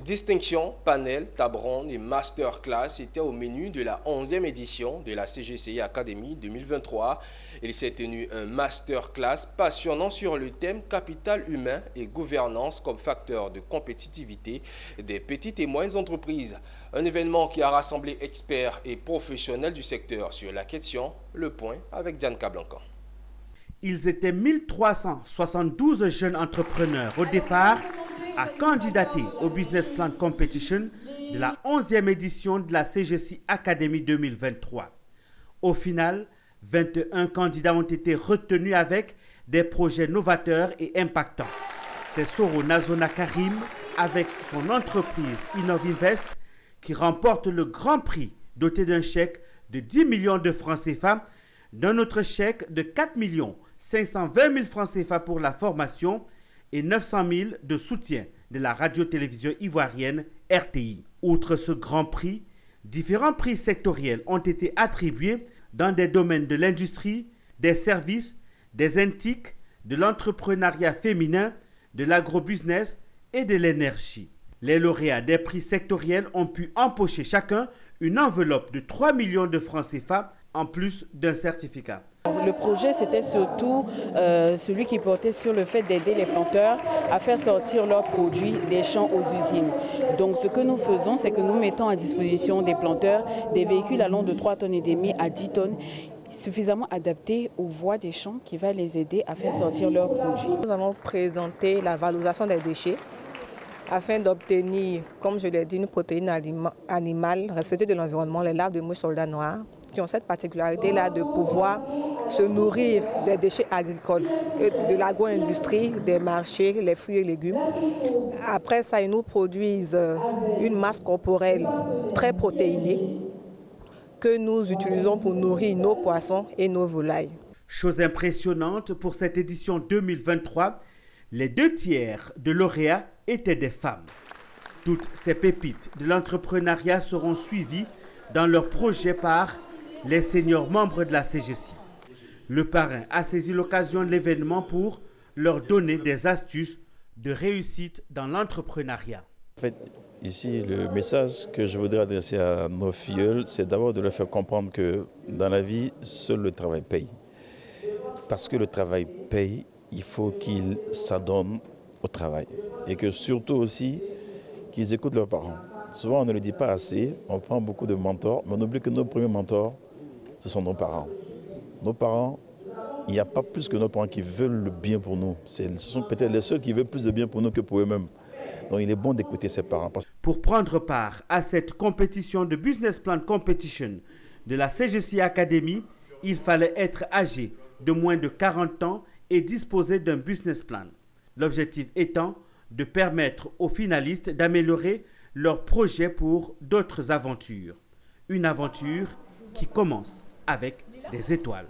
Distinction, panel, table ronde et masterclass étaient au menu de la 11e édition de la CGCI Academy 2023. Il s'est tenu un masterclass passionnant sur le thème capital humain et gouvernance comme facteur de compétitivité des petites et moyennes entreprises. Un événement qui a rassemblé experts et professionnels du secteur sur la question. Le point avec Diane Cablancan. Ils étaient 1372 jeunes entrepreneurs au départ à candidater au Business Plan Competition de la 11e édition de la CGCI Academy 2023. Au final, 21 candidats ont été retenus avec des projets novateurs et impactants. C'est Soro Nazona Karim, avec son entreprise Innovinvest, qui remporte le grand prix doté d'un chèque de 10 millions de francs CFA, d'un autre chèque de 4 520 000 francs CFA pour la formation et 900 000 de soutien de la radio-télévision ivoirienne RTI. Outre ce grand prix, différents prix sectoriels ont été attribués dans des domaines de l'industrie, des services, des NTIC, de l'entrepreneuriat féminin, de l'agrobusiness et de l'énergie. Les lauréats des prix sectoriels ont pu empocher chacun une enveloppe de 3 millions de francs CFA en plus d'un certificat. Le projet, c'était surtout celui qui portait sur le fait d'aider les planteurs à faire sortir leurs produits des champs aux usines. Donc ce que nous faisons, c'est que nous mettons à disposition des planteurs des véhicules allant de 3,5 tonnes à 10 tonnes, suffisamment adaptés aux voies des champs qui va les aider à faire sortir leurs produits. Nous allons présenter la valorisation des déchets afin d'obtenir, comme je l'ai dit, une protéine animale respectueuse de l'environnement, les larves de mouches soldats noirs, qui ont cette particularité-là de pouvoir se nourrir des déchets agricoles, de l'agro-industrie, des marchés, les fruits et légumes. Après ça, ils nous produisent une masse corporelle très protéinée que nous utilisons pour nourrir nos poissons et nos volailles. Chose impressionnante pour cette édition 2023, les 2 tiers de lauréats étaient des femmes. Toutes ces pépites de l'entrepreneuriat seront suivies dans leur projet par les seniors membres de la CGCI. Le parrain a saisi l'occasion de l'événement pour leur donner des astuces de réussite dans l'entrepreneuriat. En fait, ici, le message que je voudrais adresser à nos filleuls, c'est d'abord de leur faire comprendre que dans la vie, seul le travail paye. Parce que le travail paye, il faut qu'ils s'adonnent au travail. Et que surtout aussi, qu'ils écoutent leurs parents. Souvent, on ne le dit pas assez, on prend beaucoup de mentors, mais on oublie que nos premiers mentors, ce sont nos parents. Nos parents, il n'y a pas plus que nos parents qui veulent le bien pour nous. Ce sont peut-être les seuls qui veulent plus de bien pour nous que pour eux-mêmes. Donc il est bon d'écouter ses parents. Pour prendre part à cette compétition de Business Plan Competition de la CGCI Academy, il fallait être âgé de moins de 40 ans et disposer d'un business plan. L'objectif étant de permettre aux finalistes d'améliorer leur projet pour d'autres aventures. Une aventure qui commence avec des étoiles.